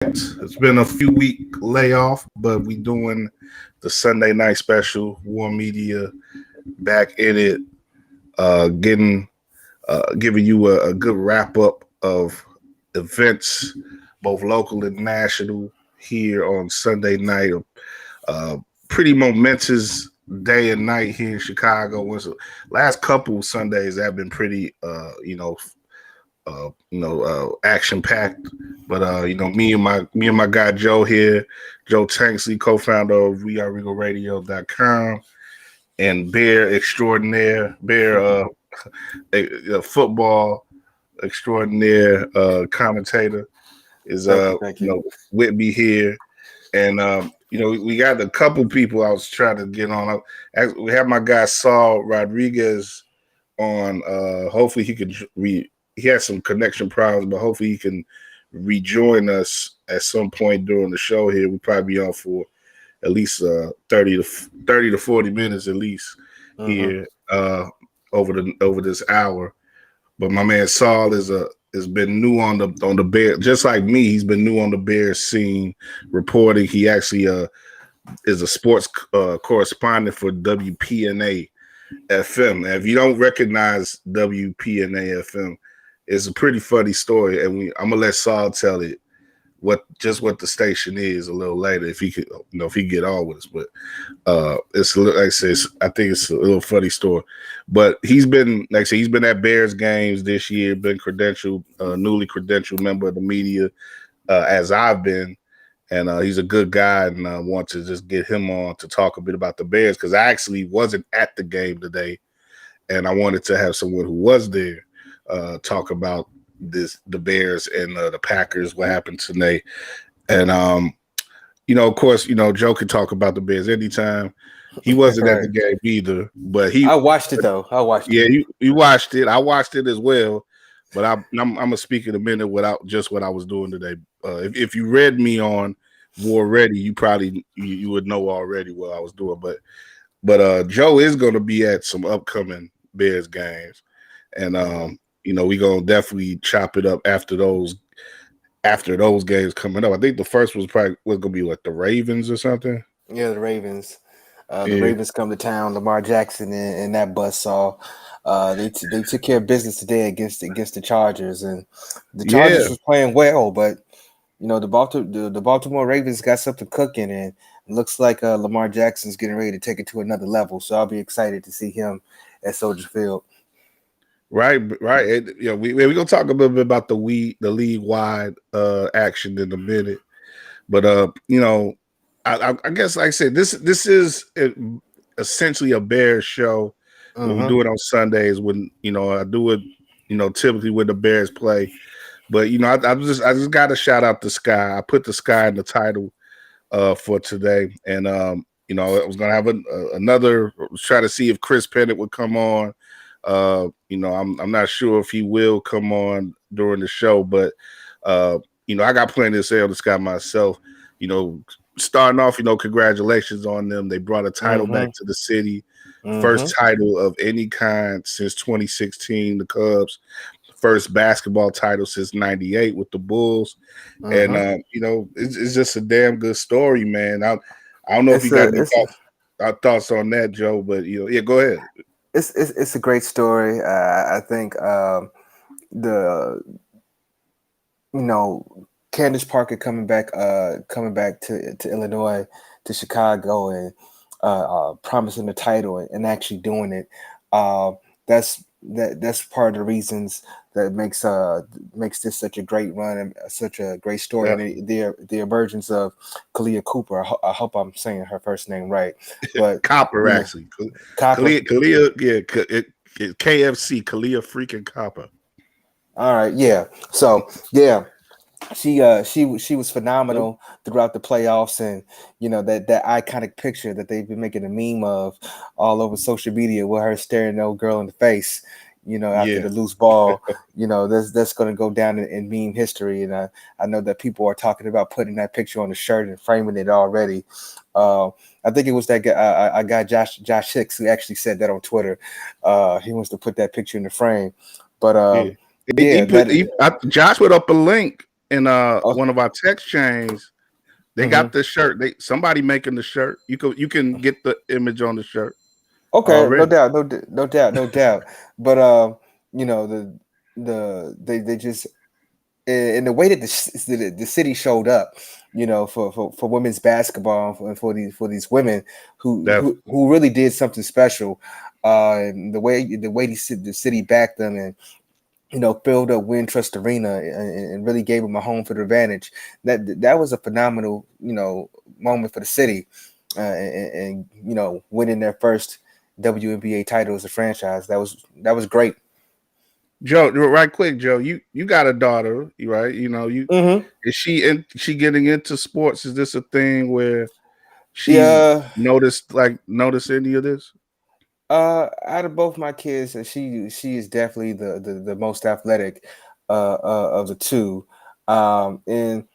It's been a few week layoff, but we doing the Sunday night special. War Media back in it, getting giving you a good wrap up of events, both local and national, here on Sunday night. Uh, Pretty momentous day and night here in Chicago. Was last couple Sundays have been pretty, action packed. But me and my guy Joe here, Joe Tanksley, co-founder of WeAreRegalRadio.com, and Bear extraordinaire, Bear a football extraordinaire commentator is Thank you. with me here. And we got a couple people I was trying to get on. We have my guy Saul Rodriguez on. Hopefully he has some connection problems, but hopefully he can rejoin us at some point during the show here. We'll probably be on for at least 30 to 40 minutes at least here over this hour. But my man Saul has been new on the Bear, just like me. He's been new on the Bears scene, reporting. He actually is a sports correspondent for WPNA FM. And if you don't recognize WPNA FM, it's a pretty funny story, and I'm gonna let Saul tell it what the station is a little later if he could, if he get on with us. But it's like I said, I think it's a little funny story. But he's been, like I said, he's been at Bears games this year, been newly credentialed member of the media, as I've been, and he's a good guy, and I want to just get him on to talk a bit about the Bears, because I actually wasn't at the game today, and I wanted to have someone who was there talk about the Bears and the Packers, what happened today. And of course, Joe can talk about the Bears anytime. He wasn't at the game either, but I watched it though. Yeah, you watched it. I watched it as well, but I'm gonna speak in a minute without just what I was doing today. If you read me on War Ready, you probably you would know already what I was doing. But Joe is gonna be at some upcoming Bears games, and we're gonna definitely chop it up after those games coming up. I think the first was gonna be like the Ravens or something. Yeah, the Ravens. The Ravens come to town. Lamar Jackson and that buzzsaw. They took care of business today against the Chargers, and the Chargers was playing well, but the Baltimore Ravens got something cooking, and it looks like Lamar Jackson's getting ready to take it to another level. So I'll be excited to see him at Soldier Field. Right. We're gonna talk a little bit about the league wide action in a minute, but I guess, like I said, this is essentially a Bears show. When we do it on Sundays, when I do it, typically when the Bears play. But I just got to shout out the Sky. I put the Sky in the title for today, and I was gonna have another try to see if Chris Pennant would come on. I'm not sure if he will come on during the show, but I got plenty to say on the Sky myself. Starting off, congratulations on them. They brought a title back to the city. First title of any kind since 2016. The Cubs, first basketball title since '98 with the Bulls, and it's just a damn good story, man. I don't know if you got any thoughts on that, Joe, but go ahead. It's a great story. I think Candace Parker coming back to Illinois, to Chicago, and promising the title and actually doing it. That's part of the reasons that makes this such a great run and such a great story. Yeah. And the emergence of Kalia Cooper. I hope I'm saying her first name right, but Copper actually. Copper. Kalia, KFC, Kalia freaking Copper. All right, yeah. So yeah. She was phenomenal throughout the playoffs, and that iconic picture that they've been making a meme of all over social media with her staring the old girl in the face, after the loose ball, that's going to go down in meme history. And I know that people are talking about putting that picture on the shirt and framing it already. I think it was that guy, I got Josh Hicks, who actually said that on Twitter. He wants to put that picture in the frame, but Josh put up a link in Oh, one of our text chains. They got the shirt. Somebody making the shirt. You can get the image on the shirt. okay, no Already. doubt, no doubt, no doubt. But you know, they just in the way that the city showed up, you know, for women's basketball and for these women who really did something special. And the way the city backed them and you know filled up Wintrust Arena and really gave them a home field advantage. That was a phenomenal you know moment for the city, and you know winning their first WNBA title as a franchise. That was great. Joe, right quick, Joe. You got a daughter, right? You know, is she getting into sports? Is this a thing where she's Yeah. noticed any of this? Out of both my kids, she is definitely the most athletic of the two. And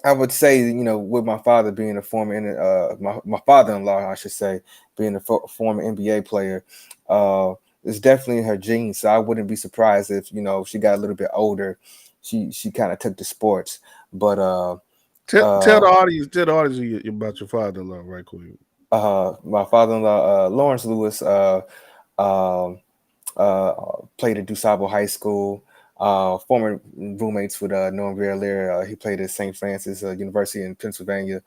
I would say, you know, with my father being a former, my father-in-law, I should say, being a former NBA player, it's definitely her genes. So I wouldn't be surprised if, you know, she got a little bit older, she kind of took to sports. But Tell the audience about your father-in-law, right quick. my father-in-law, Lawrence Lewis, um, played at DuSable High School. Former roommates with Norm Villalere. He played at St. Francis University in Pennsylvania.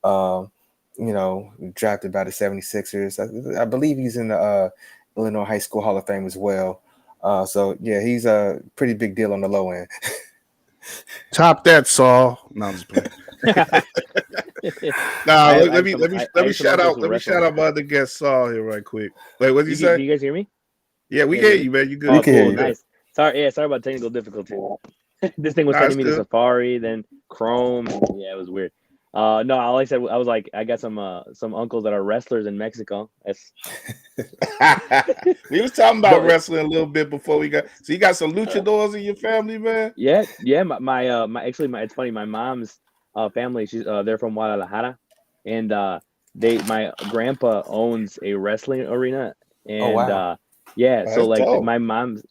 Um, you know, drafted by the 76ers. I believe he's in the Illinois High School Hall of Fame as well. So yeah, he's a pretty big deal on the low end. Top that, Saul. No, I'm just playing. Let me shout out my other guest Saul here right quick. Wait, what did you say? Do you guys hear me? Yeah, we hear you, man. You good? We can hear you. Nice. Sorry about technical difficulty. This thing was sending me to Safari, then Chrome. Yeah, it was weird. No, all I said I was like, I got some uncles that are wrestlers in Mexico. We was talking about wrestling a little bit before we got. So you got some luchadors in your family, man? Yeah. My it's funny. My mom's family, she's they're from Guadalajara, and my grandpa owns a wrestling arena, and Oh, wow. yeah, Oh, so like dope. my mom's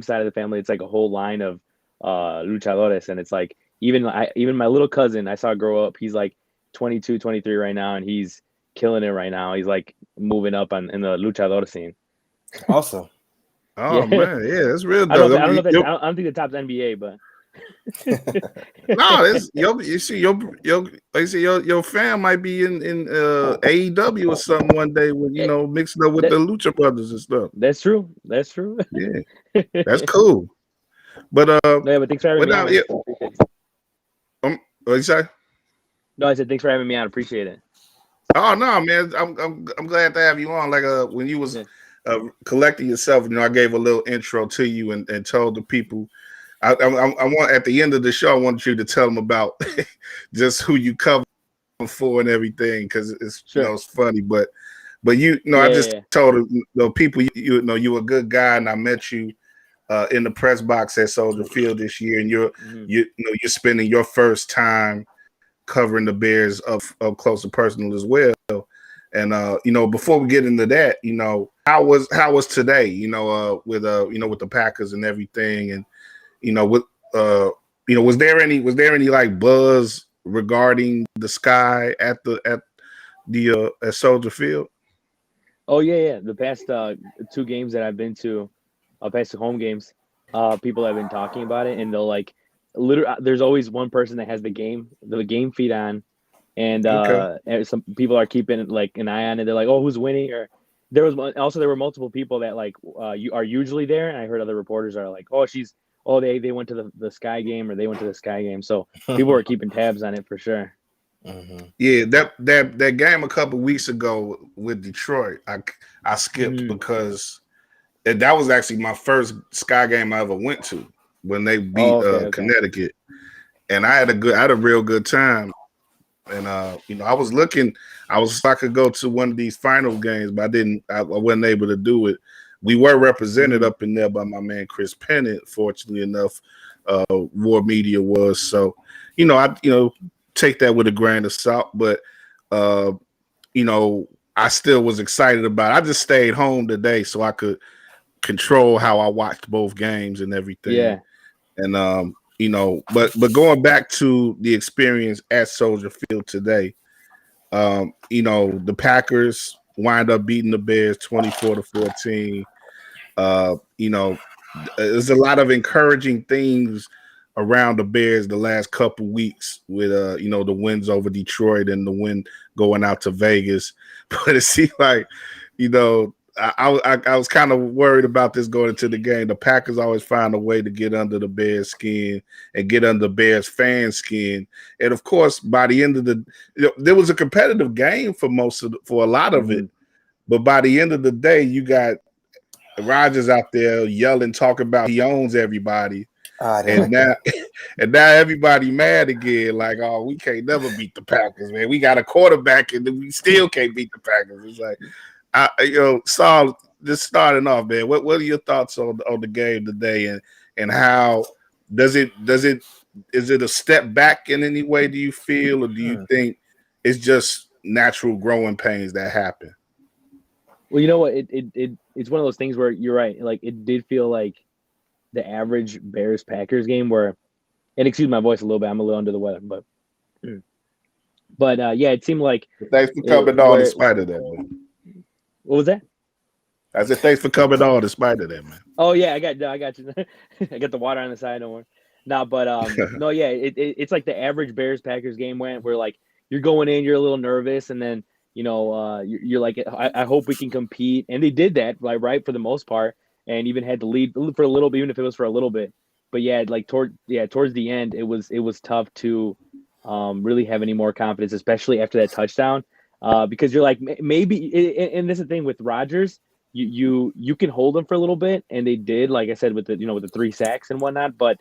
side of the family, it's like a whole line of luchadores, and it's like even my little cousin I saw grow up, he's like 22, 23 right now, and he's killing it right now. He's like moving up in the luchador scene. Awesome. Oh, man, yeah, that's real dope. I don't think the top's NBA, but no, this your fam might be in AEW or something one day when you know mixing up with the Lucha Brothers and stuff. That's true. Yeah, that's cool. But no, yeah, but thanks for having me on. Yeah. What you say? No, I said thanks for having me on. Appreciate it. Oh no, man, I'm glad to have you on. Like when you was collecting yourself, you know, I gave a little intro to you and told the people. I want at the end of the show, I want you to tell them about just who you cover for and everything, because it's you know it's funny, but you know I just told the people you know you're a good guy, and I met you in the press box at Soldier Field this year, and you know you're spending your first time covering the Bears up close and personal as well. And you know, before we get into that, you know, how was today? You know, with the Packers and everything, and you know, with you know, was there any like buzz regarding the sky at Soldier Field? Oh yeah. The past 2 games that I've been to, past 2 home games, people have been talking about it, and they'll like literally. There's always one person that has the game feed on, and and some people are keeping like an eye on it. They're like, oh, who's winning? Or there were multiple people that like you are usually there, and I heard other reporters are like, they went to the Sky game, or they went to the Sky game. So people are keeping tabs on it for sure. Mm-hmm. Yeah, that game a couple weeks ago with Detroit, I skipped because that was actually my first Sky game I ever went to when they beat Connecticut, and I had a real good time. And you know, I was if I could go to one of these final games, but I wasn't able to do it. We were represented up in there by my man Chris Pennant, fortunately enough. WARR Media was, so you know, I take that with a grain of salt, but you know, I still was excited about it. I just stayed home today so I could control how I watched both games and everything. Yeah. And But going back to the experience at Soldier Field today, the Packers wind up beating the Bears 24-14. There's a lot of encouraging things around the Bears the last couple weeks with the wins over Detroit and the win going out to Vegas. But it seemed like, I was kind of worried about this going into the game. The Packers always find a way to get under the Bears' skin and get under Bears fans' skin. And of course, by the end of there was a competitive game for a lot of it. But by the end of the day, you got Rodgers out there yelling, talking about he owns everybody. And now everybody mad again. Like, oh, we can't never beat the Packers, man. We got a quarterback and we still can't beat the Packers. It's like, Saul, just starting off, man. What are your thoughts on the game today, and how is it a step back in any way? Do you feel, or do you think it's just natural growing pains that happen? Well, you know what? It's one of those things where you're right. Like, it did feel like the average Bears-Packers game where, and excuse my voice a little bit, I'm a little under the weather, but yeah, it seemed like. Thanks for coming on despite of that, man. What was that? I said thanks for coming on despite of that, man. Oh yeah, I got you. I got the water on the side. Don't worry. No, but no, yeah, it's like the average Bears-Packers game where like you're going in, you're a little nervous, and then you're like, I hope we can compete, and they did that, like, right, for the most part. And even had to lead for a little bit, even if it was for a little bit. But yeah, like towards the end, it was tough to really have any more confidence, especially after that touchdown, because you're like, maybe. And this is the thing with Rodgers, you can hold him for a little bit, and they did, like I said, with the 3 sacks and whatnot. But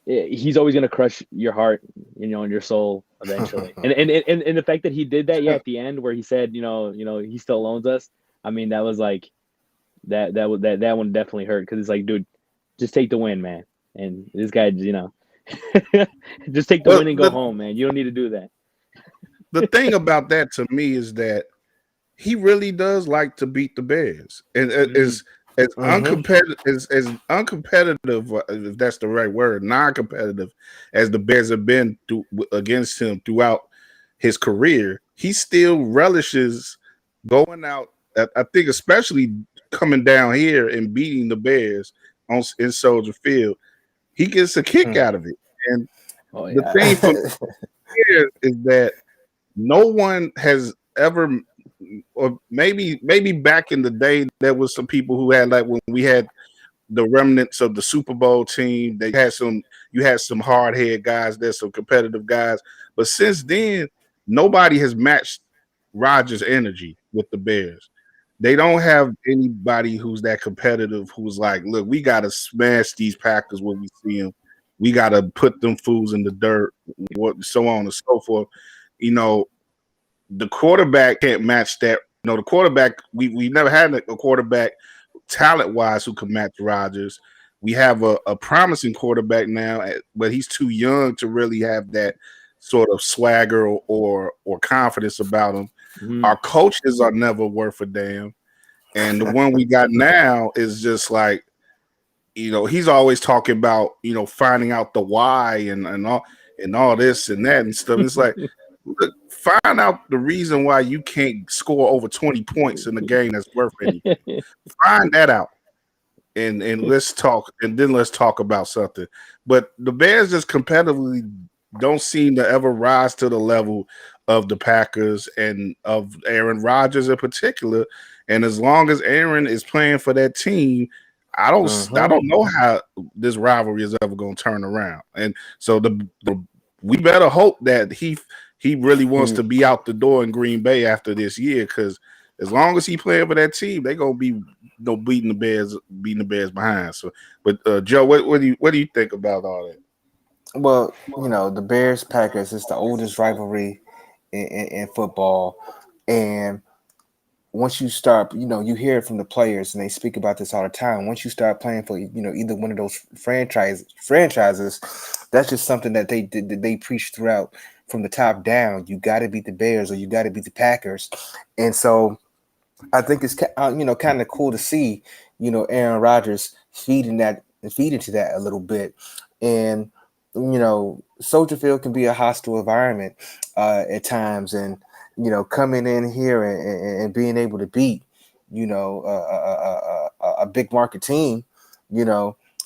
he's always going to crush your heart, and your soul eventually. and the fact that he did that, at the end where he said, he still owns us. I mean, that was like. That one definitely hurt, because it's like, dude, just take the win, man. And this guy, just take the win and go home, man. You don't need to do that. The thing about that to me is that he really does like to beat the Bears, and as uncompetitive, as uncompetitive, if that's the right word, non-competitive as the Bears have been against him throughout his career, he still relishes going out. I think especially coming down here and beating the Bears in Soldier Field, he gets a kick out of it. And the thing from here is that no one has ever, or maybe back in the day, there was some people who had, like when we had the remnants of the Super Bowl team, you had some hard head guys, there's some competitive guys, but since then, nobody has matched Rodgers' energy with the Bears. They don't have anybody who's that competitive, who's like, look, we got to smash these Packers when we see them. We got to put them fools in the dirt, so on and so forth. The quarterback can't match that. The quarterback, we never had a quarterback talent-wise who can match Rodgers. We have a promising quarterback now, but he's too young to really have that sort of swagger or confidence about him. Our coaches are never worth a damn. And the one we got now is just like, he's always talking about, finding out the why and all this and that and stuff. It's like, look, find out the reason why you can't score over 20 points in a game that's worth anything. Find that out. And let's talk, and then let's talk about something. But the Bears just competitively don't seem to ever rise to the level of the Packers and of Aaron Rodgers in particular. And as long as Aaron is playing for that team, I don't know how this rivalry is ever going to turn around. And so we better hope that he really wants to be out the door in Green Bay after this year, because as long as he playing for that team, they're gonna be beating the Bears behind. So, but Joe, what do you think about all that? Well, the Bears Packers is the oldest rivalry in football, and once you start, you hear it from the players, and they speak about this all the time. Once you start playing for, either one of those franchises, that's just something that they preach throughout from the top down. You got to beat the Bears, or you got to beat the Packers, and so I think it's kind of cool to see Aaron Rodgers feed into that a little bit. And Soldier Field can be a hostile environment at times, and coming in here and being able to beat a big market team,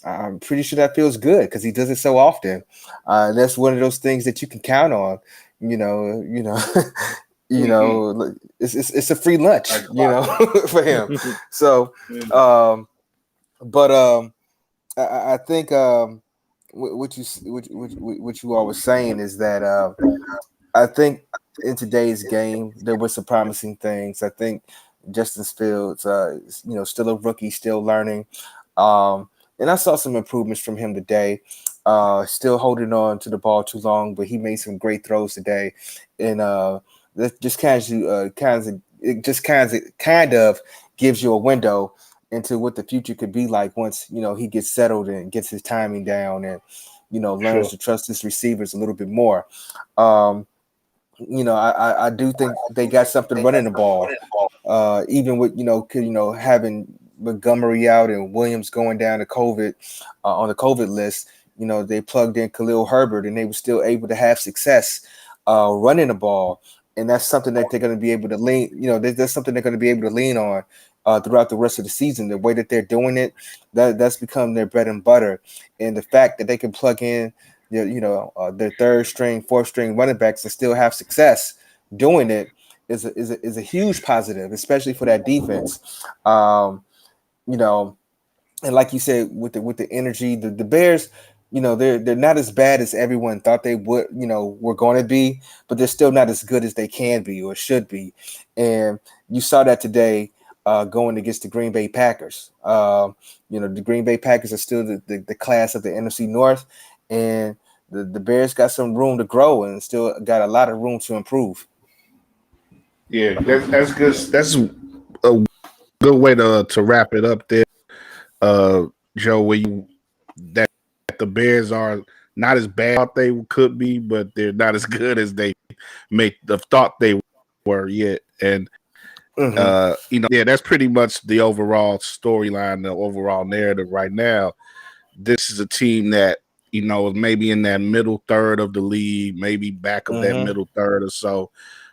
I'm pretty sure that feels good because he does it so often. That's one of those things that you can count on. you know you know it's a free lunch, for him. So but I think what you all were saying is that I think in today's game there were some promising things. I think Justin Fields, still a rookie, still learning, and I saw some improvements from him today. Still holding on to the ball too long, but he made some great throws today, and that just kind of gives you a window into what the future could be like once he gets settled and gets his timing down and learns to trust his receivers a little bit more. I do think they got something running the ball. Even with having Montgomery out and Williams going down to COVID on the COVID list, they plugged in Khalil Herbert and they were still able to have success running the ball, and that's something that they're going to be able to lean. That's something they're going to be able to lean on throughout the rest of the season. The way that they're doing it, that's become their bread and butter, and the fact that they can plug in their third string, fourth string running backs and still have success doing it is a huge positive, especially for that defense. And like you said, with the energy, the Bears, they're not as bad as everyone thought they would, were going to be, but they're still not as good as they can be or should be. And you saw that today going against the Green Bay Packers. The Green Bay Packers are still the class of the NFC North, and the Bears got some room to grow and still got a lot of room to improve. Yeah, that's good. That's a good way to wrap it up there, Joe. Where that the Bears are not as bad as they could be, but they're not as good as they thought they were yet. And that's pretty much the overall storyline, the overall narrative right now. This is a team that is maybe in that middle third of the league, maybe back of that middle third or so.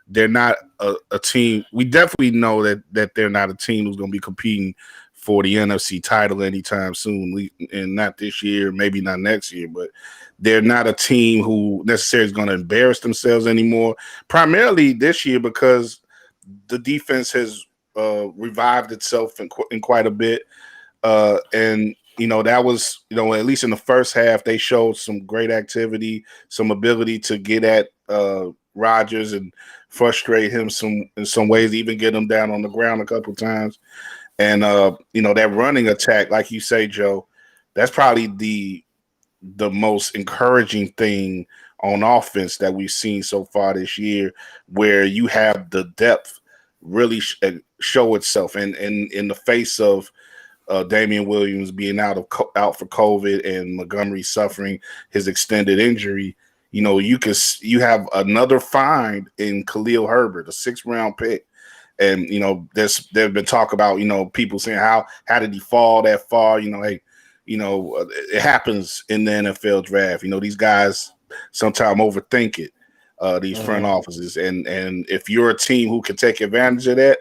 They're not a team. We definitely know that they're not a team who's going to be competing for the NFC title anytime soon, and not this year, maybe not next year. But they're not a team who necessarily is going to embarrass themselves anymore. Primarily this year because the defense has revived itself in quite a bit, and that was at least in the first half they showed some great activity, some ability to get at Rodgers and frustrate him in some ways, even get him down on the ground a couple times. And that running attack, like you say, Joe, that's probably the most encouraging thing on offense that we've seen so far this year, where you have the depth really show itself, and in the face of Damian Williams being out for COVID and Montgomery suffering his extended injury. You have another find in Khalil Herbert, a 6th-round pick. And, there's been talk about, people saying how did he fall that far? It happens in the NFL draft. These guys sometimes overthink it, these front offices. And if you're a team who can take advantage of that,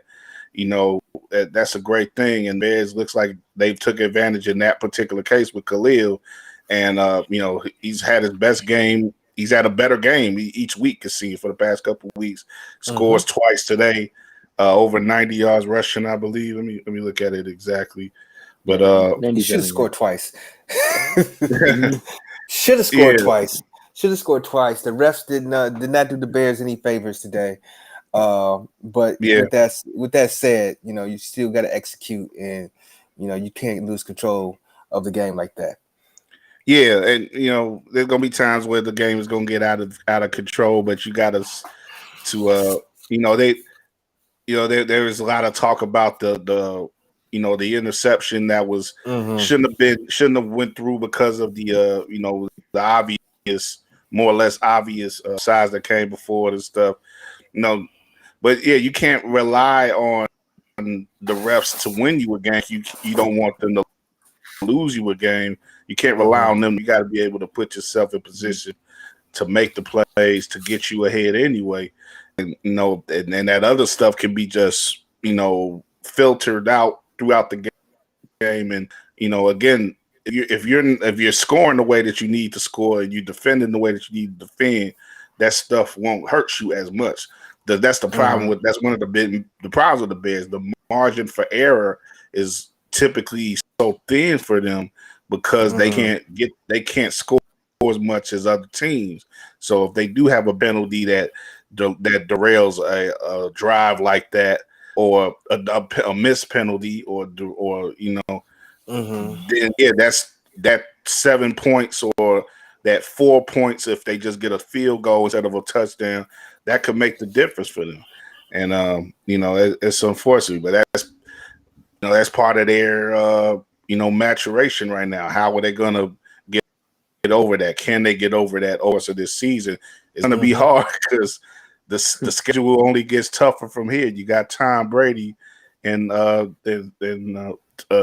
that's a great thing. And Bears looks like they took advantage in that particular case with Khalil. And, he's had his best game. He's had a better game each week, it seems, for the past couple of weeks. Scores twice today, over 90 yards rushing, I believe. Let me look at it exactly. But he should have scored twice. Should have scored twice. Should have scored twice. The refs did not do the Bears any favors today. But with that said, you still got to execute, and you can't lose control of the game like that. Yeah, and there's gonna be times where the game is gonna get out of control, but you got there is a lot of talk about the interception that was shouldn't have went through because of the the obvious, more or less obvious size that came before it and stuff. But yeah, you can't rely on the refs to win you a game. You don't want them to lose you a game. You can't rely on them. You got to be able to put yourself in position to make the plays to get you ahead anyway. And and that other stuff can be just filtered out throughout the game. And again, if you're scoring the way that you need to score and you're defending the way that you need to defend, that stuff won't hurt you as much. That's the problem that's one of the problems with the Bears. The margin for error is typically so thin for them because they can't score as much as other teams. So if they do have a penalty that derails a drive like that, or a missed penalty, then that's that 7 points or that 4 points if they just get a field goal instead of a touchdown, that could make the difference for them. And it's unfortunate, but that's part of their maturation right now. How are they gonna get over that? Can they get over that over this season? It's gonna be hard because the schedule only gets tougher from here. You got Tom Brady and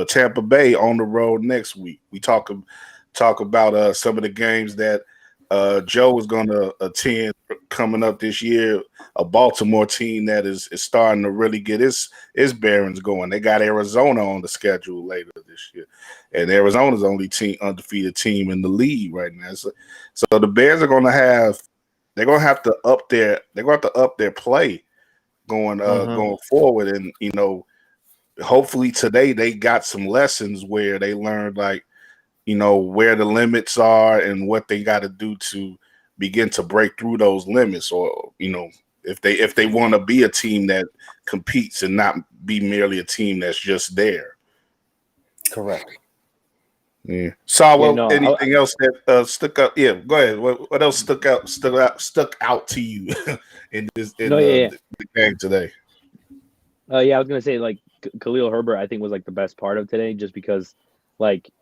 Tampa Bay on the road next week. We talk about some of the games that Joe is going to attend coming up this year. A Baltimore team that is starting to really get its bearings going. They got Arizona on the schedule later this year, and Arizona's the only undefeated team in the league right now. So the Bears are going to have to up their play going forward, and hopefully today they got some lessons where they learned where the limits are and what they got to do to begin to break through those limits, or if they want to be a team that competes and not be merely a team that's just there. Correct. Yeah. Saul, anything else that stuck out? Yeah, go ahead. What else stuck out to you in the game today? I was gonna say Khalil Herbert, I think, was the best part of today, just because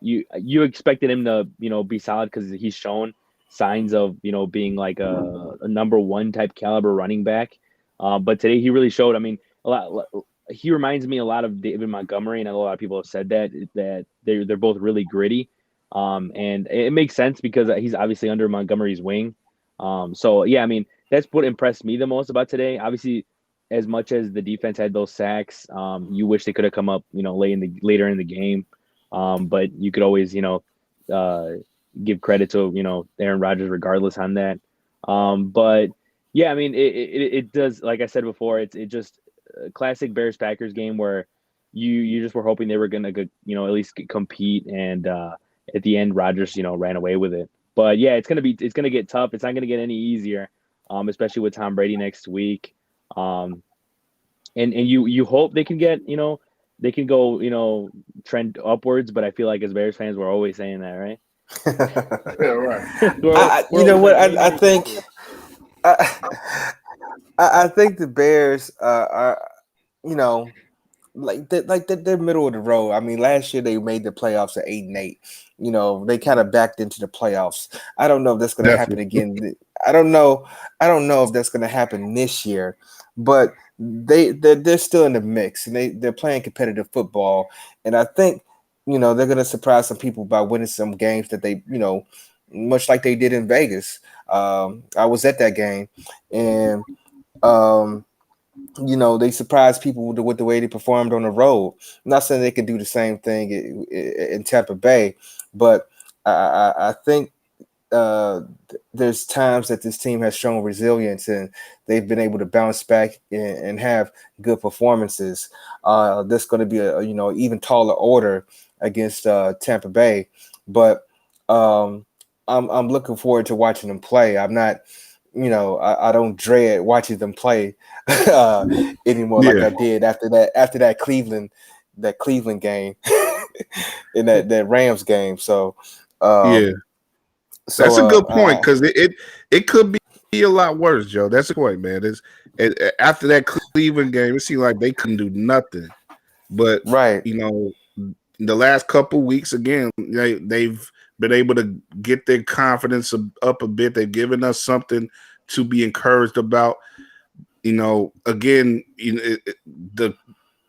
you expected him to be solid because he's shown signs of being a number one type caliber running back. But today he really showed. I mean, he reminds me a lot of David Montgomery, and a lot of people have said that they're both really gritty. And it makes sense because he's obviously under Montgomery's wing. So yeah, I mean, that's what impressed me the most about today. Obviously, as much as the defense had those sacks, you wish they could have come up, later in the game. But you could always, give credit to, Aaron Rodgers regardless on that. But yeah, I mean, it does, like I said before, it's just a classic Bears Packers game where you just were hoping they were going to, at least compete. And at the end, Rodgers, ran away with it. But yeah, it's going to get tough. It's not going to get any easier, especially with Tom Brady next week. And you hope they can get, they can go, trend upwards, but I feel like as Bears fans, we're always saying that, right? Yeah, right. I think I think the Bears are, they're middle of the road. I mean, last year they made the playoffs at 8-8. They kind of backed into the playoffs. I don't know if that's going to happen again. I don't know if that's going to happen this year, but they're still in the mix, and they're playing competitive football. And I think they're going to surprise some people by winning some games that they much like they did in Vegas. I was at that game, and they surprised people with the way they performed on the road. I'm not saying they can do the same thing in Tampa Bay, but I think there's times that this team has shown resilience and they've been able to bounce back and have good performances. There's going to be a even taller order against Tampa Bay, but I'm looking forward to watching them play. I'm not. I don't dread watching them play anymore like I did after that Cleveland game in that Rams game. So that's a good point because it could be a lot worse, Joe. That's the point, man. After that Cleveland game, it seemed like they couldn't do nothing. But the last couple weeks again, they've been able to get their confidence up a bit. They've given us something to be encouraged about. Again, the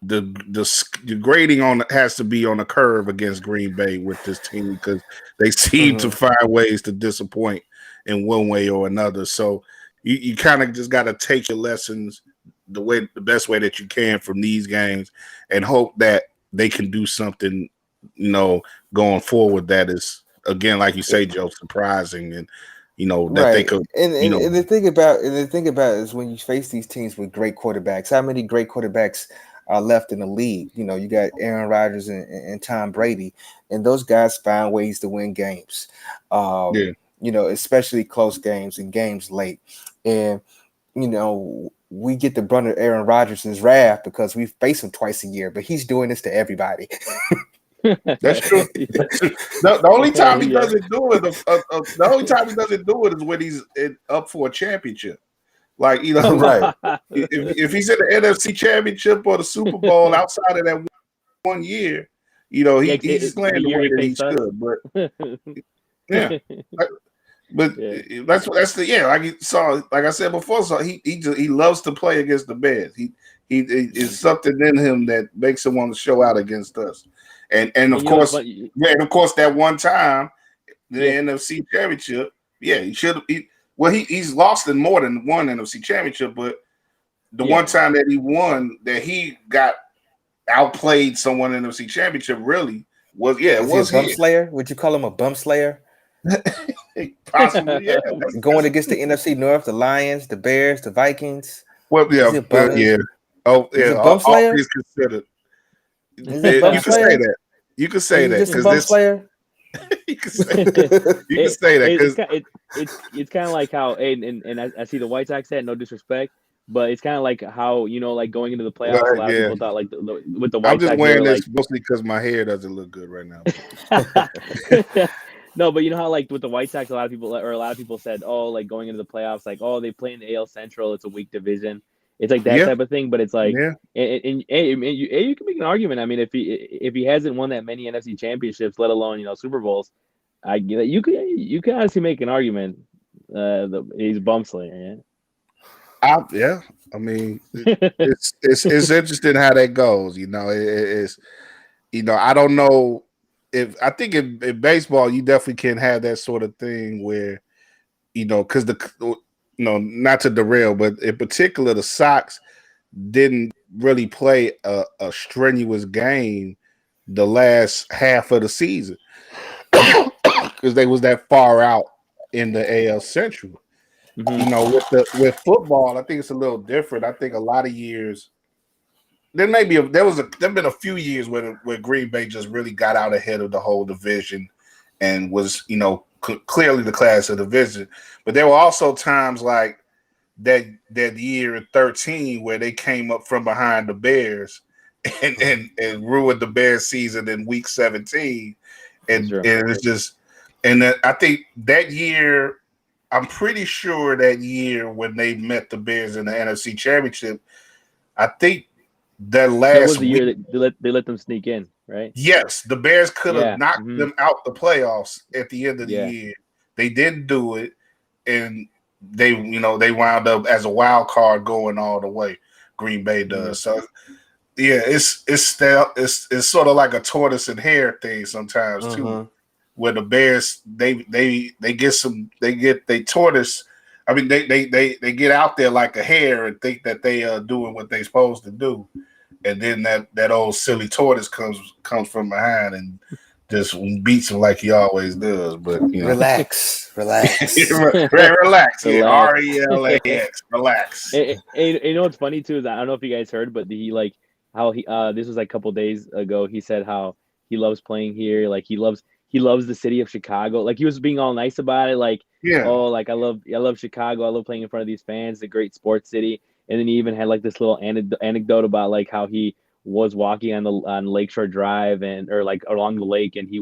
the grading on has to be on a curve against Green Bay with this team because they seem to find ways to disappoint in one way or another. So you kind of just got to take your lessons the best way that you can from these games and hope that they can do something, going forward that is, again, like you say, Joe, surprising, and that they could. And the thing about it is when you face these teams with great quarterbacks, how many great quarterbacks are left in the league? You got Aaron Rodgers and Tom Brady, and those guys find ways to win games. Especially close games and games late. And we get the brunt of Aaron Rodgers' wrath because we face him twice a year, but he's doing this to everybody. That's true. The only time he doesn't do it, the only time he doesn't do it is when he's up for a championship. Like, right. If he's in the NFC Championship or the Super Bowl outside of that one year, he's playing the way that he should. But yeah, but that's like I said before. So he loves to play against the Bears. He is something in him that makes him want to show out against us. And of course, that one time, the NFC Championship, he should. He's lost in more than one NFC Championship, but the one time that he won, that he got outplayed someone in the NFC Championship, really was he a bum slayer? Would you call him a bum slayer? Possibly, yeah. Going against the NFC North, the Lions, the Bears, the Vikings. Well, yeah. Oh, yeah. Bum slayer? All things considered. You can say that. You can say that because bum slayer. You can say that because it's kind of like how and I see the White Sox said, no disrespect, but it's kind of like how like going into the playoffs, a lot of people thought like with the White Sox. I'm just wearing this mostly because my hair doesn't look good right now. No, but you know how like with the White Sox, a lot of people said, oh, like going into the playoffs, like, oh, they play in the AL Central, it's a weak division. It's like that type of thing, but it's like, and you can make an argument. I mean, if he hasn't won that many NFC championships, let alone Super Bowls, you can honestly make an argument. He's bum slayer. Yeah. I mean, it's interesting how that goes. It's I don't know I think in baseball you definitely can have that sort of thing where because not to derail, but in particular, the Sox didn't really play a strenuous game the last half of the season because they was that far out in the AL Central. Mm-hmm. With football, I think it's a little different. I think a lot of years there been a few years where Green Bay just really got out ahead of the whole division and was clearly the class of the division. But there were also times like that year in 2013 where they came up from behind the Bears and ruined the Bears season in week 17. And it's just I think that year, I'm pretty sure that year when they met the Bears in the NFC Championship, I think that was the year that they let them sneak in, right? Yes, the Bears could have knocked them out the playoffs at the end of the year. They didn't do it, and they wound up as a wild card going all the way. Green Bay does. So it's sort of like a tortoise and hare thing sometimes too, where the Bears they tortoise. I mean they get out there like a hare and think that they are doing what they're supposed to do, and then that old silly tortoise comes from behind and just beats him like he always does. But relax. Relax. Relax. RELAX. Relax. And what's funny too is I don't know if you guys heard, but he like how he this was like a couple days ago. He said how he loves playing here. Like he loves the city of Chicago. Like he was being all nice about it. Like oh, like I love Chicago. I love playing in front of these fans. It's a great sports city. And then he even had like this little anecdote about like how he was walking on Lakeshore Drive or like along the lake, and he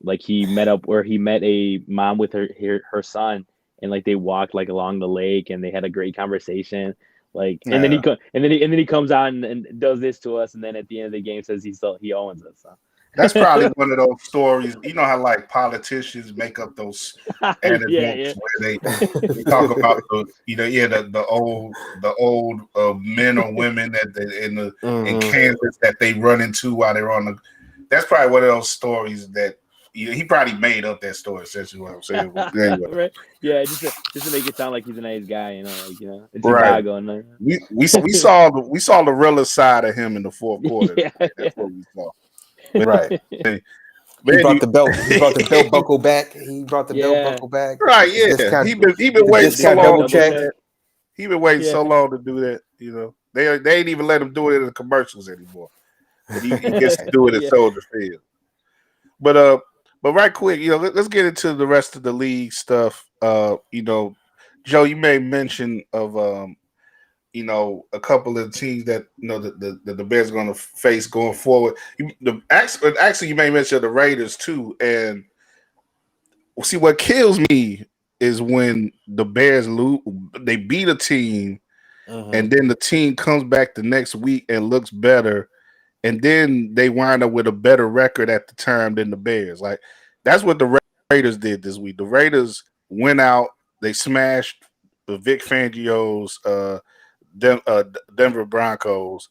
like he met a mom with her son, and like they walked like along the lake, and they had a great conversation. Like, and then he comes out and does this to us, and then at the end of the game says he owns us. So. That's probably one of those stories. You know how like politicians make up those anecdotes where they talk about the old men or women that in Kansas that they run into while they're on the. That's probably one of those stories that he probably made up that story. Essentially, what I'm saying. Anyway. Right? Yeah, just to make it sound like he's a nice guy, in Right. Chicago, and We saw the realer side of him in the fourth quarter. Yeah, That's what we saw. Right. Man, He brought the belt. He brought the belt buckle back. He brought the belt Yeah. buckle back. Right, The yeah. discount, He been the waiting so discount long double to do check. that. He been waiting so Yeah. long to do that. They ain't even let him do it in the commercials anymore. But he gets to do it at Yeah. Soldier Field. But right quick, let's get into the rest of the league stuff. Joe, you made mention of a couple of the teams that the Bears are going to face going forward. Actually, you made mention of the Raiders too. And see, what kills me is when the Bears lose, they beat a team, and then the team comes back the next week and looks better, and then they wind up with a better record at the time than the Bears. Like that's what the Raiders did this week. The Raiders went out, they smashed the Vic Fangio's Denver Broncos.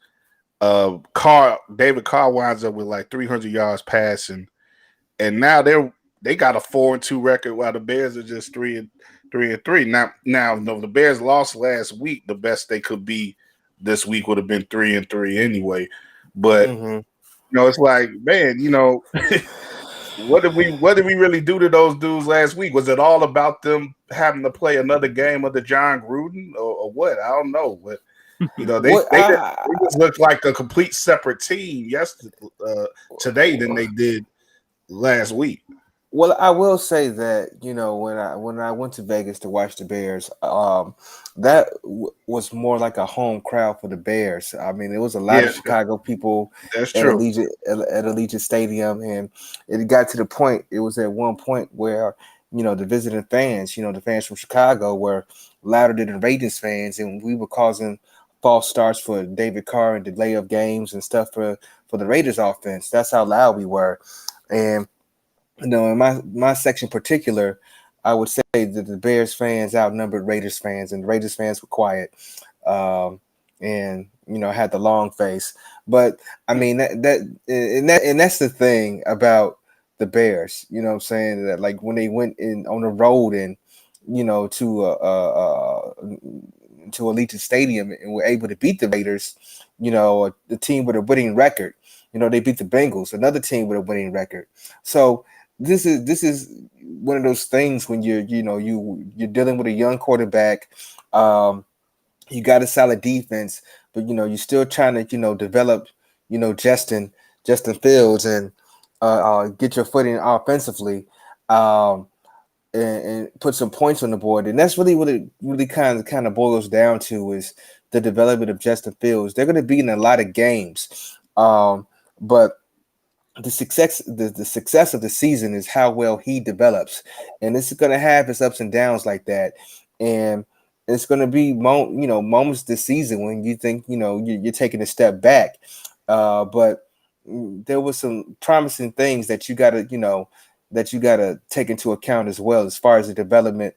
David Carr winds up with like 300 yards passing, and now they got a 4-2 record while the Bears are just 3-3. Now, no, the Bears lost last week. The best they could be this week would have been 3-3 anyway. But it's like, man, what did we really do to those dudes last week? Was it all about them having to play another game under John Gruden or what? I don't know. But they just look like a complete separate team today than they did last week. Well, I will say that when I went to Vegas to watch the Bears, that was more like a home crowd for the Bears. I mean, it was a lot of Chicago people at Allegiant Stadium, and it got to the point. It was at one point where the visiting fans, the fans from Chicago, were louder than the Raiders fans, and we were causing false starts for David Carr and delay of games and stuff for the Raiders offense. That's how loud we were, and. In my section in particular, I would say that the Bears fans outnumbered Raiders fans, and the Raiders fans were quiet, and had the long face. But I mean that's the thing about the Bears. You know what I'm saying? That like when they went in on the road and to Allegiant Stadium and were able to beat the Raiders, the team with a winning record. They beat the Bengals, another team with a winning record. So this is one of those things when you're dealing with a young quarterback. You got a solid defense, but you're still trying to develop Justin Fields and get your footing offensively, and put some points on the board. And that's really what it really kind of boils down to is the development of Justin Fields. They're going to be in a lot of games, but the success of the season is how well he develops, and it's going to have its ups and downs like that. And it's going to be moments this season when you think you're taking a step back, but there was some promising things that you got to take into account as well as far as the development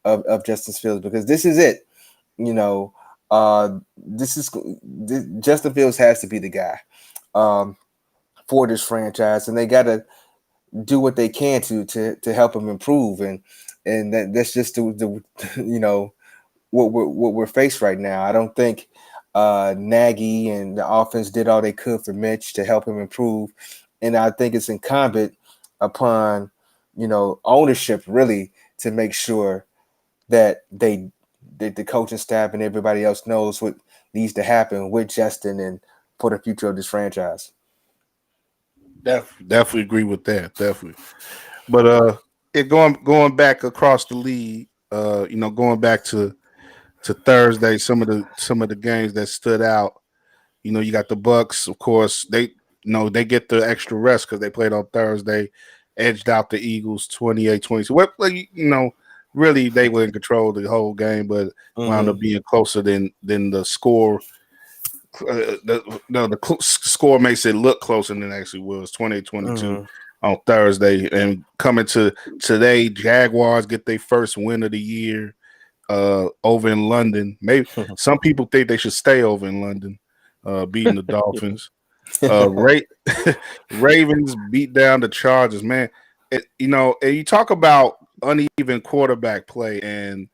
of Justin Fields, because this is it. Justin Fields has to be the guy for this franchise, and they got to do what they can to help him improve, and that's just the what we're faced right now. I don't think Nagy and the offense did all they could for Mitch to help him improve, and I think it's incumbent upon ownership really to make sure that the coaching staff and everybody else knows what needs to happen with Justin and for the future of this franchise. Definitely agree with that. Definitely, but going back across the league, going back to Thursday, some of the games that stood out. You got the Bucks, of course. They get the extra rest because they played on Thursday, edged out the Eagles 28-20. So really they were in control the whole game, but wound up being closer than the score score makes it look closer than it actually was. 28-22 on Thursday, and coming to today, Jaguars get their first win of the year over in London. Maybe some people think they should stay over in London, beating the Dolphins. Ravens beat down the Chargers. Man, and you talk about uneven quarterback play and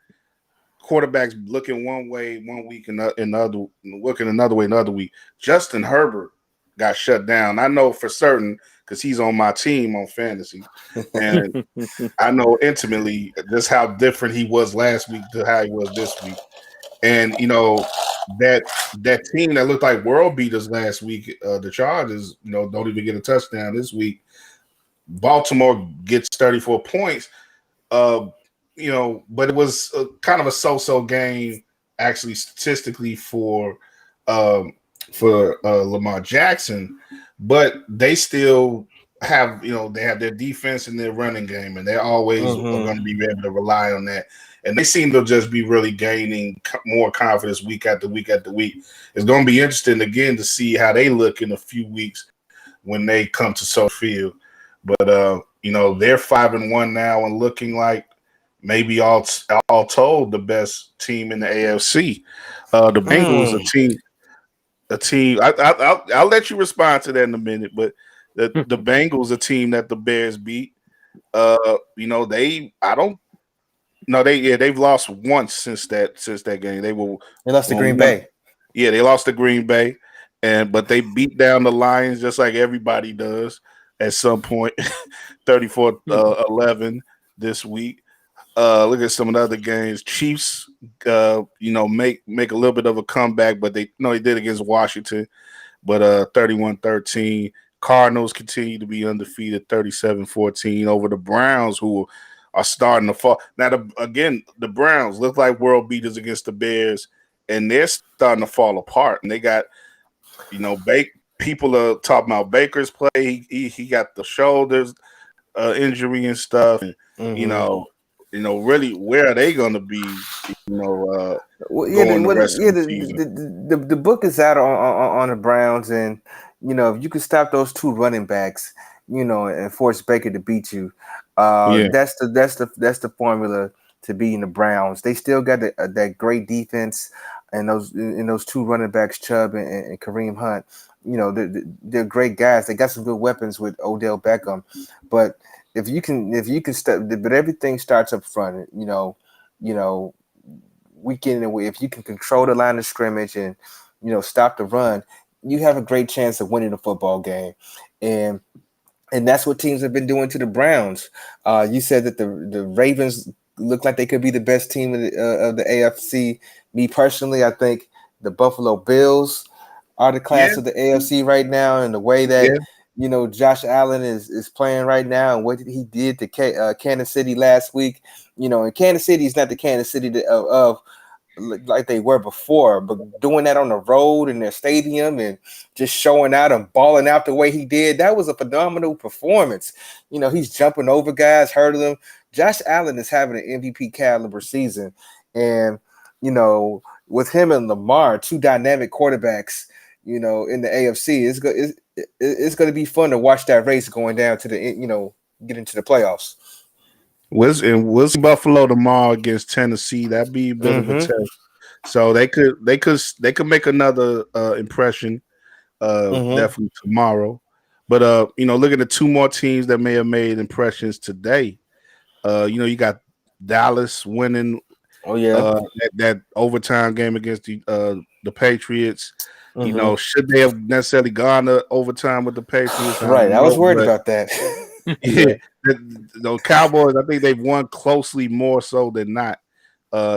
quarterbacks looking one way one week and another looking another way another week. Justin Herbert got shut down. I know for certain because he's on my team on fantasy, and I know intimately just how different he was last week to how he was this week. And that team that looked like world beaters last week, the Chargers, don't even get a touchdown this week. Baltimore gets 34 points. But it was kind of a so-so game actually statistically for Lamar Jackson, but they still have they have their defense and their running game, and they're always are going to be able to rely on that. And they seem to just be really gaining more confidence week after week after week. It's going to be interesting again to see how they look in a few weeks when they come to Soldier Field. But they're 5-1 now and looking like maybe all told the best team in the AFC. The Bengals a team. I'll let you respond to that in a minute, but the Bengals a team that the Bears beat. They've lost once since that game. They lost to Green Bay. Yeah, they lost to Green Bay, but they beat down the Lions just like everybody does at some point, 34-11 this week. Look at some of the other games. Chiefs, make a little bit of a comeback, but they did against Washington, but 31-13. Cardinals continue to be undefeated, 37-14 over the Browns, who are starting to fall. Now, the Browns look like world beaters against the Bears, and they're starting to fall apart. And they got, people are talking about Baker's play. He got the shoulders injury and stuff, and really, where are they going to be? The book is out on the Browns, and if you could stop those two running backs, and force Baker to beat you, that's the formula to beating the Browns. They still got that great defense, and those two running backs, Chubb and Kareem Hunt. They're great guys. They got some good weapons with Odell Beckham, but if you can step, but everything starts up front. Week in and week, if you can control the line of scrimmage and stop the run, you have a great chance of winning a football game, and that's what teams have been doing to the Browns. You said that the Ravens look like they could be the best team of the AFC. Me personally, I think the Buffalo Bills are the class of the AFC right now, and the way that Josh Allen is playing right now, and what he did to Kansas City last week. And Kansas City is not the Kansas City of like they were before, but doing that on the road in their stadium and just showing out and balling out the way he did, that was a phenomenal performance. He's jumping over guys, hurting them. Josh Allen is having an MVP caliber season, and with him and Lamar, two dynamic quarterbacks, in the AFC, it's going to be fun to watch that race going down to the get into the playoffs. We'll see Buffalo tomorrow against Tennessee. That'd be a bit of a test. So they could make another impression definitely tomorrow. But look at the two more teams that may have made impressions today. You got Dallas winning that overtime game against the Patriots. Should they have necessarily gone to overtime with the Patriots? Right. I was worried about that. The Cowboys, I think they've won closely more so than not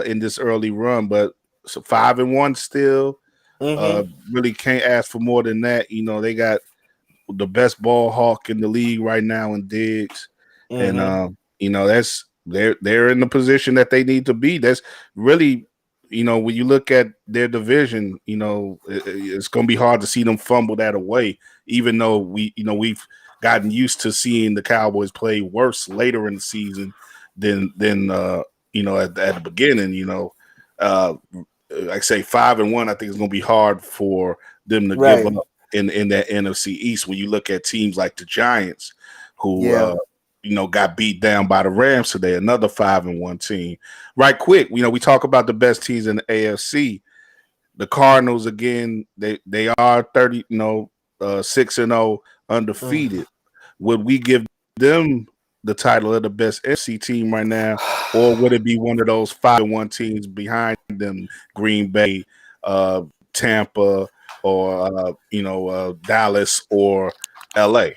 in this early run, but 5-1 still. Really can't ask for more than that. They got the best ball hawk in the league right now in Diggs, and that's they're in the position that they need to be. That's really, when you look at their division, it's going to be hard to see them fumble that away, even though we've gotten used to seeing the Cowboys play worse later in the season than at the beginning. like I say 5-1, I think it's going to be hard for them to give Right. up in that NFC East. When you look at teams like the Giants, who Yeah. got beat down by the Rams today, another 5-1 team. Right quick, we talk about the best teams in the AFC. The Cardinals again, they are 6-0 undefeated. Would we give them the title of the best NFC team right now, or would it be one of those 5-1 teams behind them, Green Bay, Tampa, or Dallas or LA?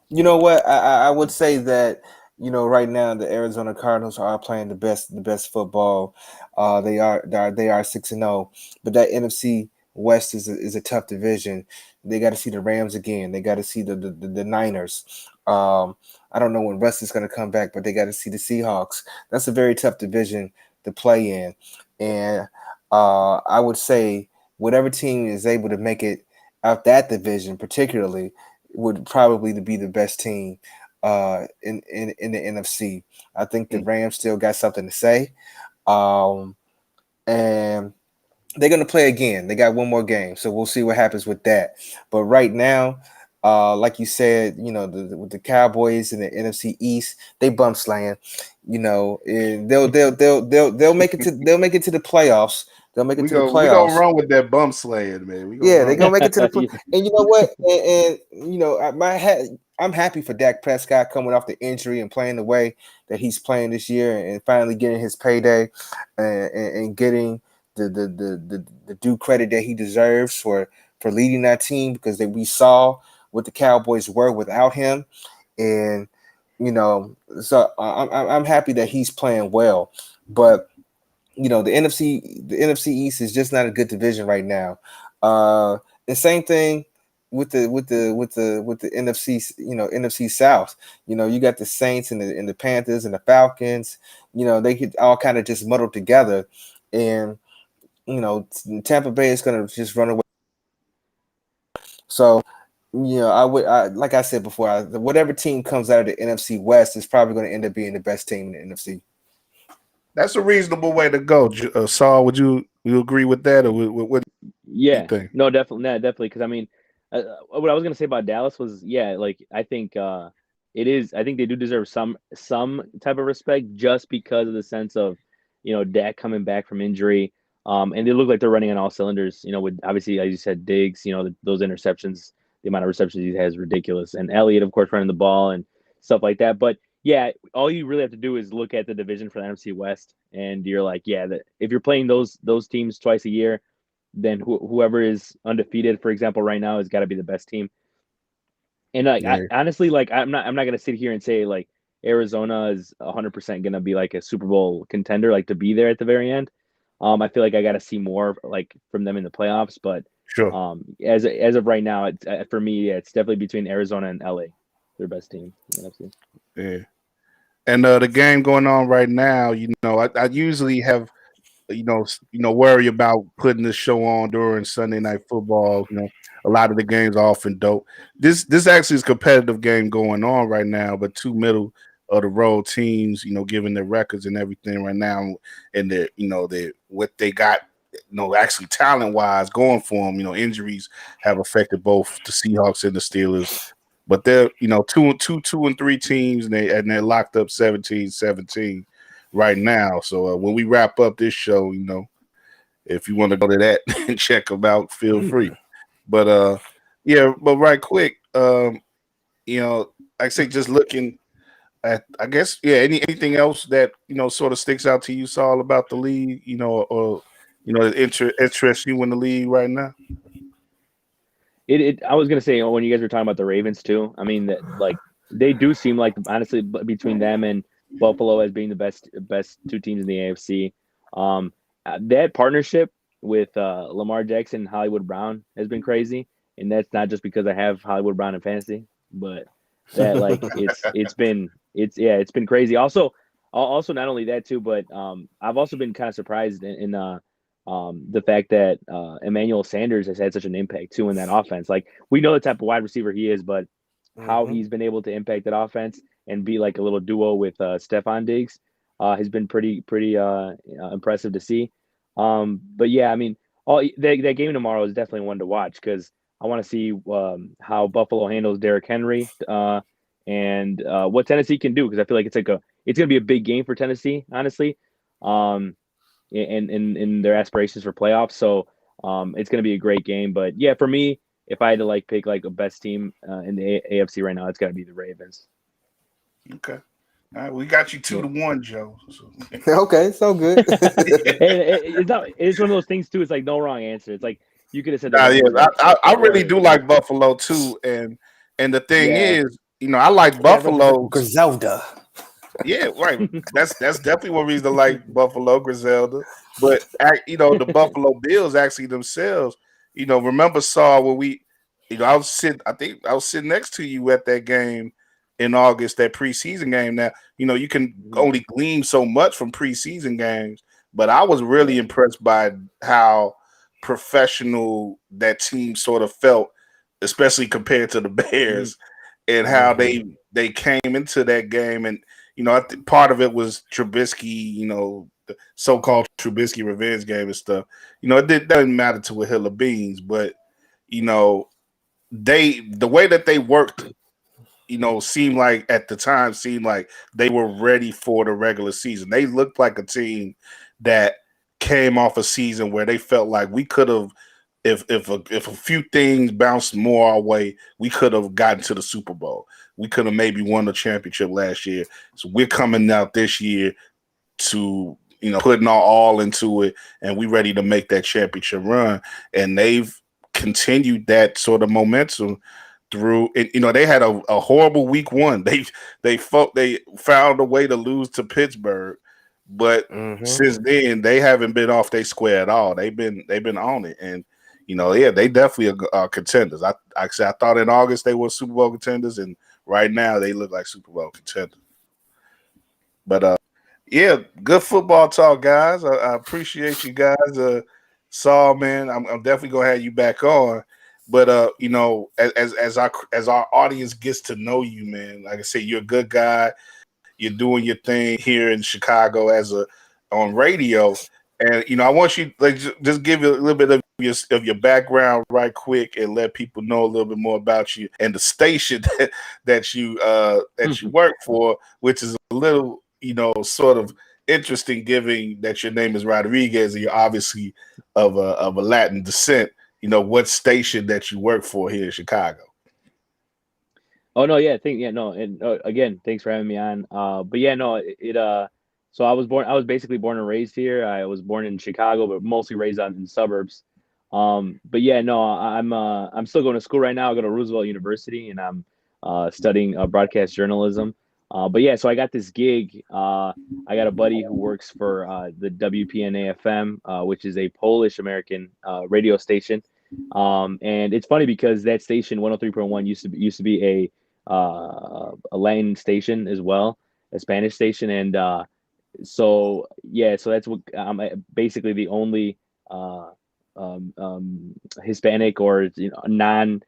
You know what? I would say that right now the Arizona Cardinals are playing the best football. They are 6-0, but that NFC West is a tough division. They got to see the Rams again. They got to see the Niners. I don't know when Russ is going to come back, but they got to see the Seahawks. That's a very tough division to play in, and I would say whatever team is able to make it out that division, particularly, would probably be the best team in the NFC. I think the Rams still got something to say, and they're going to play again. They got one more game, so we'll see what happens with that. But right now, like you said, with the Cowboys in the NFC East, they bump slaying. And they'll make it to the playoffs. They'll make it to the We gonna playoffs. run with that bump slaying, man. They're gonna make it to the play. And you know what? I'm happy for Dak Prescott coming off the injury and playing the way that he's playing this year, and finally getting his payday, and getting the due credit that he deserves for leading that team, because we saw what the Cowboys were without him, and so I'm happy that he's playing well, but. The NFC East is just not a good division right now. The same thing with the NFC, NFC South. You got the Saints and the Panthers and the Falcons. They could all kind of just muddle together, and Tampa Bay is going to just run away. So, like I said before, whatever team comes out of the NFC West is probably going to end up being the best team in the NFC. That's a reasonable way to go. Saul, would you agree with that, or what do you think? No, definitely. Because I mean, what I was gonna say about Dallas was, like I think it is. I think they do deserve some type of respect, just because of the sense of Dak coming back from injury, and they look like they're running on all cylinders. With obviously, as you said, Diggs. Those interceptions, the amount of receptions he has is ridiculous, and Elliott, of course, running the ball and stuff like that. But yeah, all you really have to do is look at the division for the NFC West, and you're like, if you're playing those teams twice a year, then whoever is undefeated, for example, right now, has got to be the best team. And honestly, I'm not gonna sit here and say like Arizona is 100% gonna be like a Super Bowl contender, like to be there at the very end. I feel like I got to see more like from them in the playoffs, but Sure. As of right now, for me, it's definitely between Arizona and LA, their best team in the NFC. Yeah. And the game going on right now, I usually have, worry about putting this show on during Sunday Night Football. A lot of the games are often dope. This actually is a competitive game going on right now, but two middle of the road teams, given their records and everything right now, and what they got, actually talent wise going for them. Injuries have affected both the Seahawks and the Steelers. But they're, 2 and 3 teams, and they're locked up 17-17 right now. So when we wrap up this show, if you want to go to that and check them out, feel free. But but right quick, like I say, just looking at, I guess, anything else that sort of sticks out to you, Saul, about the league, or that interests you in the league right now. I was gonna say, when you guys were talking about the Ravens too, I mean that like they do seem like, honestly, between them and Buffalo as being the best two teams in the AFC. That partnership with Lamar Jackson and Hollywood Brown has been crazy, and that's not just because I have Hollywood Brown in fantasy, but that like it's been crazy. Also not only that too, but I've also been kind of surprised in the fact that Emmanuel Sanders has had such an impact too in that offense. Like, we know the type of wide receiver he is, but how he's been able to impact that offense and be like a little duo with Stephon Diggs has been pretty impressive to see. But yeah, I mean, all that game tomorrow is definitely one to watch because I want to see how Buffalo handles Derrick Henry and what Tennessee can do because I feel like it's gonna be a big game for Tennessee, honestly, in their aspirations for playoffs. So it's gonna be a great game. But yeah, for me, if I had to like pick like a best team in the AFC right now, it's got to be the Ravens. Okay. All right, we got you 2-1, Joe. So. Okay, so good. It's one of those things too. It's like no wrong answer. It's like you could have said the Yeah, Rams. Like, I really or do like Buffalo too, and the thing yeah, is, I like Yeah, go Buffalo's. Griselda. Yeah, right. That's definitely one reason to like Buffalo Griselda. But the Buffalo Bills actually themselves, remember Saul when we, I think I was sitting next to you at that game in August, that preseason game. Now, you can only glean so much from preseason games, but I was really impressed by how professional that team sort of felt, especially compared to the Bears, and how they came into that game. And I think part of it was Trubisky, the so-called Trubisky revenge game and stuff. It doesn't matter to a hill of beans, but the way that they worked, seemed like they were ready for the regular season. They looked like a team that came off a season where they felt like we could have, if a few things bounced more our way, we could have gotten to the Super Bowl. We could have maybe won the championship last year. So we're coming out this year to putting our all into it, and we ready to make that championship run. And they've continued that sort of momentum through. And they had a horrible week one. They found a way to lose to Pittsburgh, but since then they haven't been off their square at all. They've been on it, and they definitely are contenders. I thought in August they were Super Bowl contenders, and right now they look like Super Bowl contenders. But yeah, good football talk, guys. I appreciate you guys. Saul, man, I'm definitely gonna have you back on. But as our audience gets to know you, man, like I said, you're a good guy. You're doing your thing here in Chicago on radio, and I want you just give you a little bit of your background right quick, and let people know a little bit more about you and the station that you work for, which is a little sort of interesting, given that your name is Rodriguez and you're obviously of a Latin descent. What station that you work for here in Chicago. Oh no, yeah, and again, thanks for having me on. But yeah, no, so I was basically born and raised here. I was born in Chicago, but mostly raised out in the suburbs. But yeah, no, I'm still going to school right now. I go to Roosevelt University, and I'm studying broadcast journalism. But yeah, so I got this gig. I got a buddy who works for the WPNA FM, which is a Polish American radio station. And it's funny because that station 103.1 used to be a Latin station as well, a Spanish station, and so yeah, so that's what I'm basically the only Hispanic or non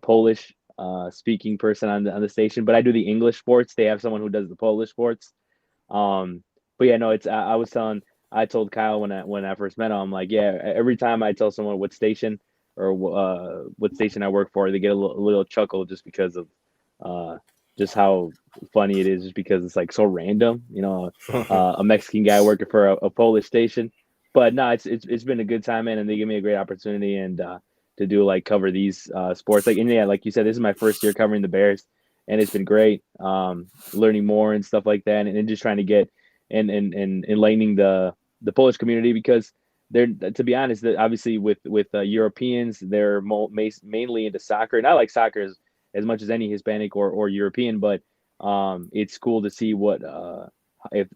Polish speaking person on the station. But I do the English sports. They have someone who does the Polish sports. But yeah, no, I told Kyle when I first met him, I'm like, yeah, every time I tell someone what station or what station I work for, they get a little chuckle just because of just how funny it is, just because it's like so random, a Mexican guy working for a Polish station. But no, it's been a good time, man, and they give me a great opportunity and to do cover these sports. And yeah, like you said, this is my first year covering the Bears, and it's been great, learning more and stuff like that, and just trying to get and enlightening the Polish community, because they're, to be honest, obviously with Europeans, they're mainly into soccer. Not like soccer as much as any Hispanic or European, but it's cool to see what if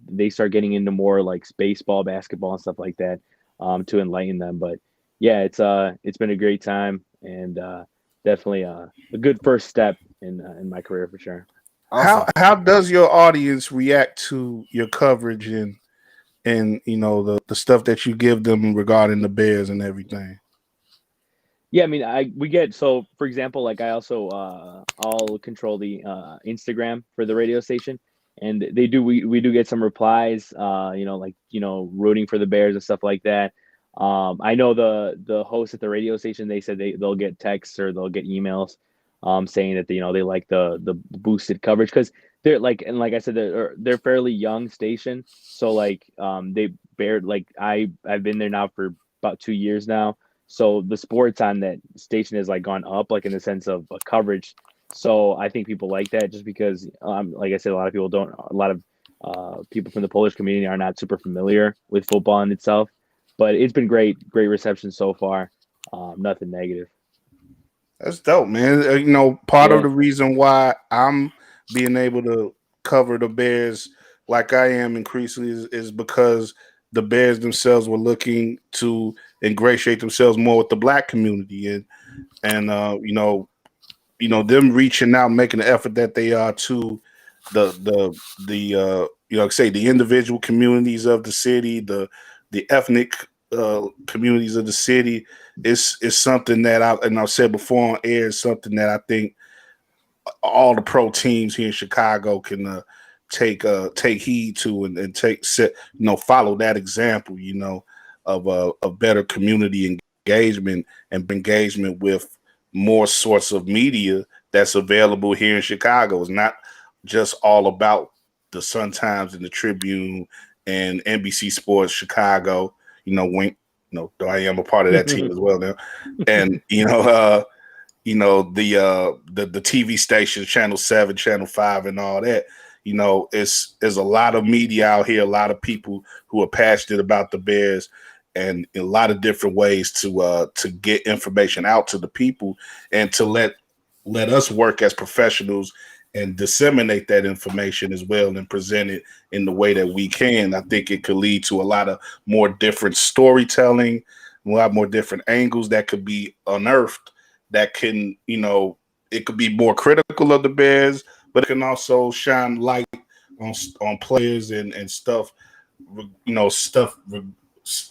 they start getting into more like baseball, basketball, and stuff like that, to enlighten them. But yeah, it's been a great time, and definitely a good first step in my career for sure. Awesome. How does your audience react to your coverage and the stuff that you give them regarding the Bears and everything? Yeah, I mean, we get, so for example, like I also I'll control the Instagram for the radio station, and we do get some replies, like rooting for the Bears and stuff like that. I know the host at the radio station, they said they'll get texts or they'll get emails saying that they like the boosted coverage, because they're like I said, they're fairly young station, so they bear I've been there now for about 2 years now, so the sports on that station has gone up in the sense of coverage. So I think people like that just because, like I said, a lot of people from the Polish community are not super familiar with football in itself. But it's been great reception so far. Nothing negative. That's dope, man. Part of the reason why I'm being able to cover the Bears like I am increasingly is because the Bears themselves were looking to ingratiate themselves more with the Black community, and them reaching out, making the effort that they are to the individual communities of the city, the ethnic communities of the city is something that I've said before on air, is something that I think all the pro teams here in Chicago can take heed to and follow that example, of a better community engagement and engagement with more sorts of media that's available here in Chicago. It's not just all about the Sun Times and the Tribune and NBC Sports Chicago. Wink, though I am a part of that team as well now. And the TV stations, Channel 7, Channel 5, and all that. There's a lot of media out here, a lot of people who are passionate about the Bears, and a lot of different ways to get information out to the people and to let us work as professionals and disseminate that information as well and present it in the way that we can. I think it could lead to a lot of more different storytelling, a lot more different angles that could be unearthed, that can, it could be more critical of the Bears, but it can also shine light on players and stuff, stuff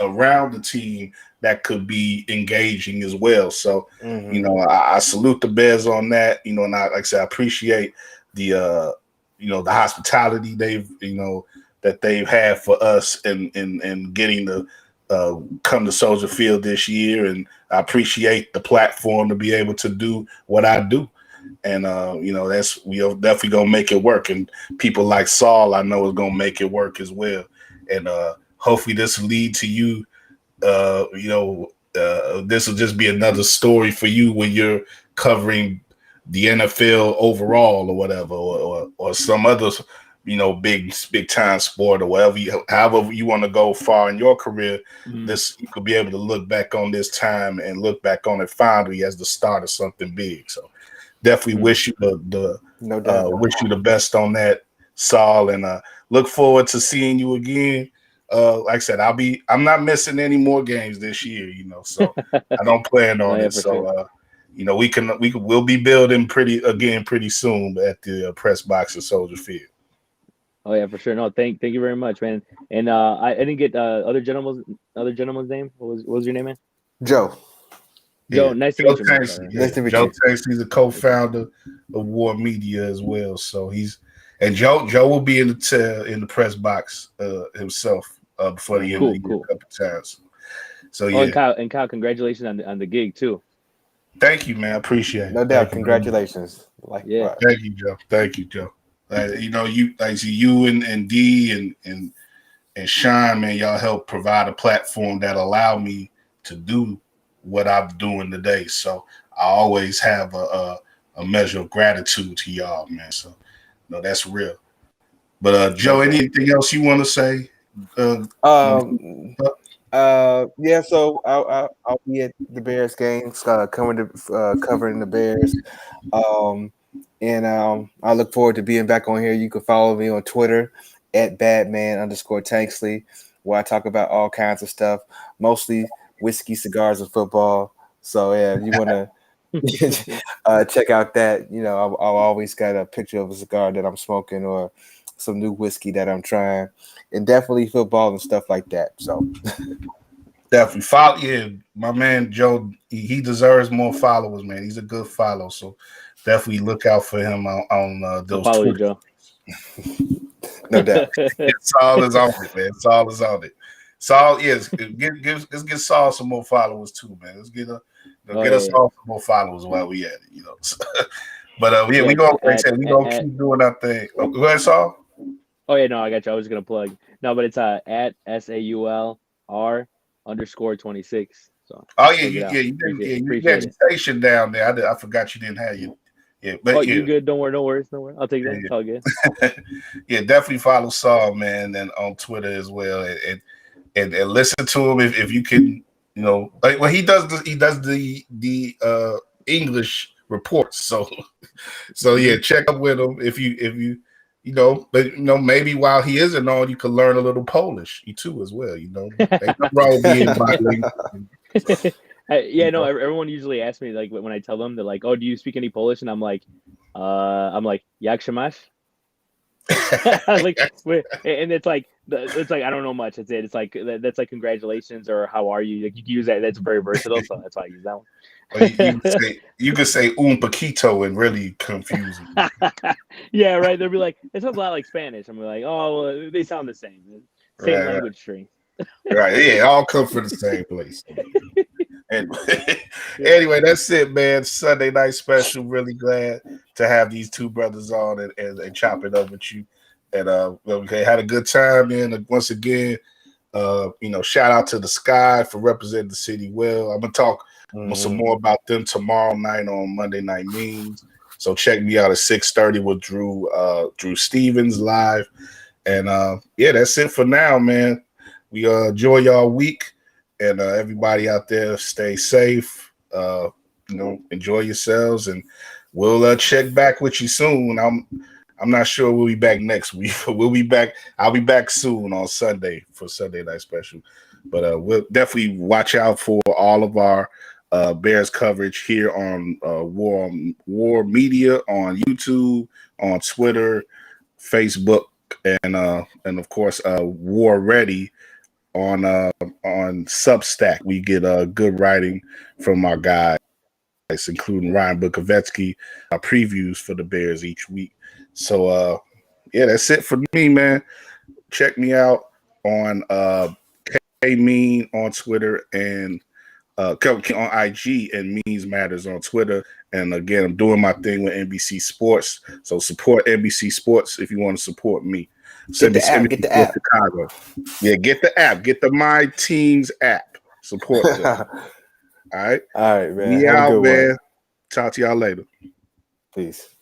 around the team that could be engaging as well. So, I salute the Bears on that, and like I said, I appreciate the hospitality that they've had for us and getting to come to Soldier Field this year. And I appreciate the platform to be able to do what I do. And, we're definitely going to make it work. And people like Saul, I know, is going to make it work as well. And hopefully this will lead to you, this will just be another story for you when you're covering the NFL overall or whatever, or some other, big time sport or whatever, however you want to go far in your career. This, you could be able to look back on this time and look back on it fondly as the start of something big. So definitely wish you wish you the best on that, Saul, and look forward to seeing you again. Like I said, I'm not missing any more games this year, so I don't plan on it. So, we'll be building pretty soon at the press box at Soldier Field. Oh yeah, for sure. No, thank you very much, man. And I didn't get other gentleman's name. What was your name, man? Joe. Joe, nice to meet you. Tanksley, Nice to meet Joe you. Tanksley, the co-founder of WARR Media as well. So Joe will be in the press box himself before the end of the year a couple times. So yeah. And Kyle, congratulations on the gig too. Thank you, man. I appreciate it. No doubt. Congratulations. Thank you, Joe. Thank you, Joe. You and D and Sean, man, y'all help provide a platform that allow me to do what I'm doing today. So I always have a measure of gratitude to y'all, man. So that's real. But Joe, anything else you want to say? Yeah, so I'll be at the Bears games, covering the Bears, and I look forward to being back on here. You can follow me on Twitter at @badman_Tanksley, where I talk about all kinds of stuff, mostly whiskey, cigars, and football. So yeah, if you want to check out that, I've always got a picture of a cigar that I'm smoking or some new whiskey that I'm trying, and definitely football and stuff like that. So definitely follow. Yeah, my man Joe, he deserves more followers, man. He's a good follow. So definitely look out for him on those follow Twitter. You, Joe. No doubt. Saul is on it, man. Saul is on it. Saul, yes, let's get Saul some more followers too, man. Let's get us all some more followers while we at it, you know. But we gonna keep doing our thing. Oh, go ahead, Saul. Oh yeah, no, I got you. I was gonna plug. No, but it's at SAULR_26. So you got your station down there. I forgot you didn't have your. Yeah, but you good? Don't worry. No worries. I'll take that. It's all good. Yeah, definitely follow Saul, man, and on Twitter as well, and listen to him if you can, you know. Like, well, he does the English reports, so yeah, check up with him if you know, but you know, maybe while he isn't on, you can learn a little Polish too as well. You know, ain't nothing wrong with being bilingual. Everyone usually asks me, like, when I tell them, they're like, "Oh, do you speak any Polish?" And I'm like, "Jak się masz?" Like, and it's like I don't know much. That's it. It's like that's like congratulations or how are you? Like, you can use that. That's very versatile, so that's why I use that one. You could say un poquito and really confuse them. Yeah, right. They'll be like, it sounds a lot like Spanish. I'm like, oh, well, they sound the same. Same language string. Right. Yeah, all come from the same place. Anyway, that's it, man. Sunday night special. Really glad to have these two brothers on and chop it up with you. And we had a good time, man. And once again, shout out to the Sky for representing the city well. I'm gonna talk some more about them tomorrow night on Monday Night Memes. So check me out at 6:30 with Drew Stevens live. And that's it for now, man. We enjoy y'all week, and everybody out there stay safe. Enjoy yourselves, and we'll check back with you soon. I'm not sure we'll be back next week. We'll be back. I'll be back soon on Sunday for Sunday night special. But we'll definitely watch out for all of our Bears coverage here on WARR Media on YouTube, on Twitter, Facebook, and of course WARR Ready on Substack. We get good writing from our guys, including Ryan Bukovetsky, previews for the Bears each week. So that's it for me, man. Check me out on K-Mean on Twitter and on IG and Means Matters on Twitter. And again, I'm doing my thing with NBC Sports. So support NBC Sports if you want to support me. Get the app. Chicago. Yeah, get the app. Get the My Teams app. Support them. All right, man. We out, man. Talk to y'all later. Peace.